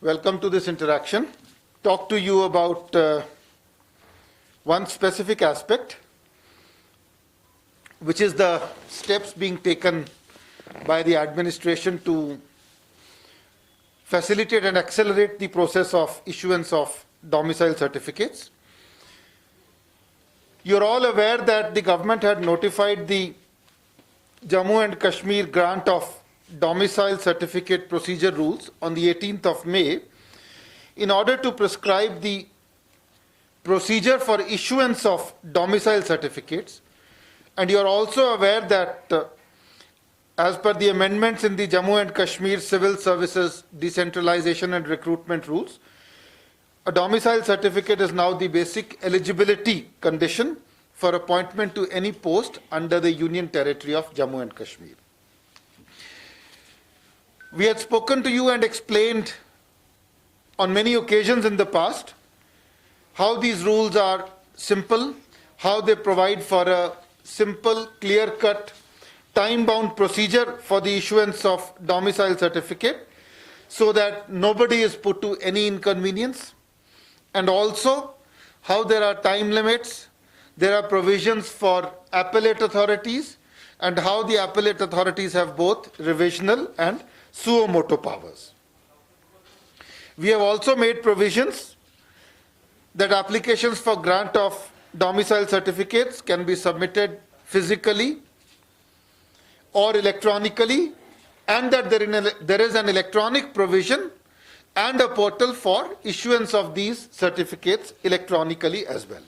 Welcome to this interaction. Talk to you about one specific aspect, which is the steps being taken by the administration to facilitate and accelerate the process of issuance of domicile certificates. You're all aware that the government had notified the Jammu and Kashmir grant of domicile certificate procedure rules on the 18th of May in order to prescribe the procedure for issuance of domicile certificates. And you are also aware that as per the amendments in the Jammu and Kashmir Civil Services Decentralization and Recruitment Rules, a domicile certificate is now the basic eligibility condition for appointment to any post under the Union Territory of Jammu and Kashmir. We had spoken to you and explained on many occasions in the past how these rules are simple, how they provide for a simple, clear-cut, time-bound procedure for the issuance of domicile certificate so that nobody is put to any inconvenience, and also how there are time limits, there are provisions for appellate authorities, and how the appellate authorities have both revisional and suo motu powers. We have also made provisions that applications for grant of domicile certificates can be submitted physically or electronically, and that there is an electronic provision and a portal for issuance of these certificates electronically as well.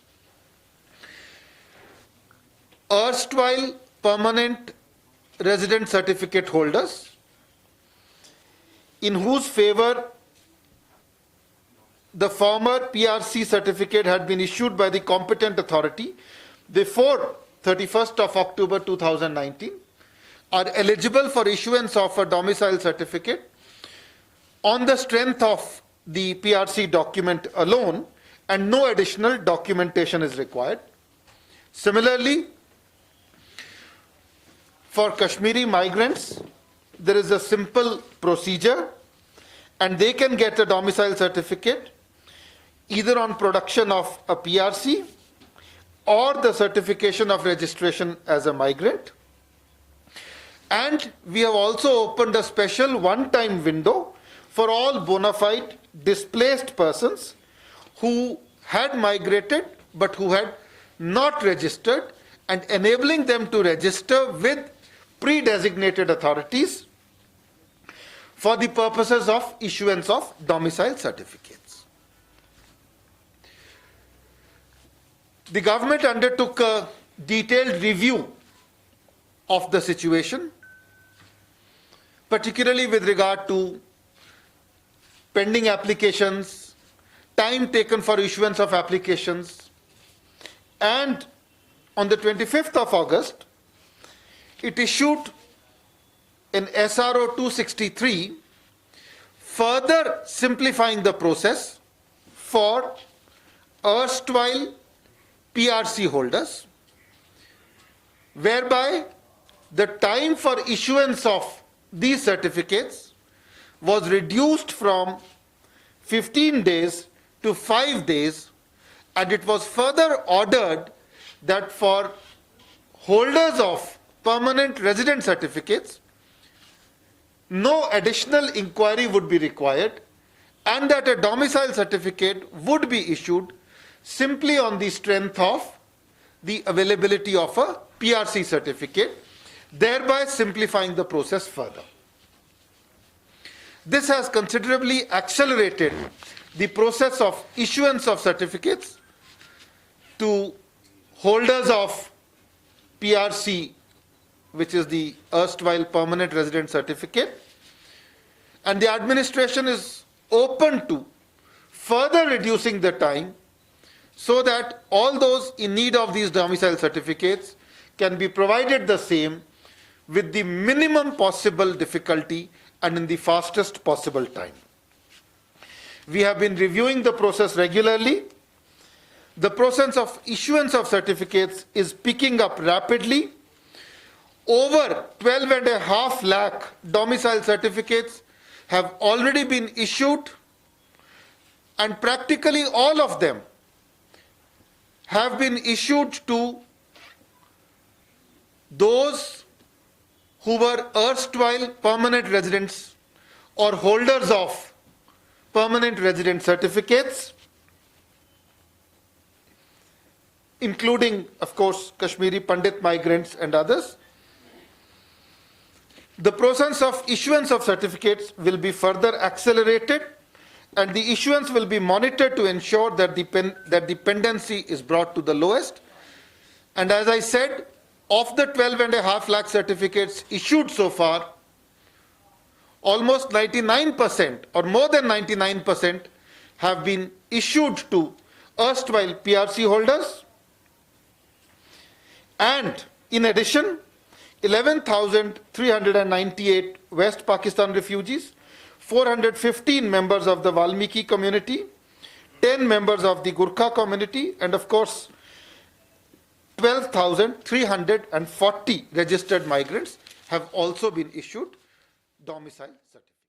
Erstwhile permanent resident certificate holders in whose favor the former PRC certificate had been issued by the competent authority before 31st of October 2019 are eligible for issuance of a domicile certificate on the strength of the PRC document alone, and no additional documentation is required. Similarly, for Kashmiri migrants, there is a simple procedure, and they can get a domicile certificate either on production of a PRC or the certification of registration as a migrant. And we have also opened a special one-time window for all bona fide displaced persons who had migrated but who had not registered, and enabling them to register with pre-designated authorities for the purposes of issuance of domicile certificates. The government undertook a detailed review of the situation, particularly with regard to pending applications, time taken for issuance of applications, and on the 25th of August, it issued an SRO 263 further simplifying the process for erstwhile PRC holders, whereby the time for issuance of these certificates was reduced from 15 days to 5 days, and it was further ordered that for holders of permanent resident certificates, no additional inquiry would be required, and that a domicile certificate would be issued simply on the strength of the availability of a PRC certificate, thereby simplifying the process further. This has considerably accelerated the process of issuance of certificates to holders of PRC, which is the erstwhile permanent resident certificate, and the administration is open to further reducing the time so that all those in need of these domicile certificates can be provided the same with the minimum possible difficulty and in the fastest possible time. We have been reviewing the process regularly. The process of issuance of certificates is picking up rapidly. Over 12.5 lakh domicile certificates have already been issued and practically all of them have been issued to those who were erstwhile permanent residents or holders of permanent resident certificates, including, of course, Kashmiri Pandit migrants and others. The process of issuance of certificates will be further accelerated, and the issuance will be monitored to ensure that the dependency is brought to the lowest. And as I said, of the 12.5 lakh certificates issued so far, almost 99% or more than 99% have been issued to erstwhile PRC holders. And in addition, 11,398 West Pakistan refugees, 415 members of the Valmiki community, 10 members of the Gurkha community, and of course, 12,340 registered migrants have also been issued domicile certificates.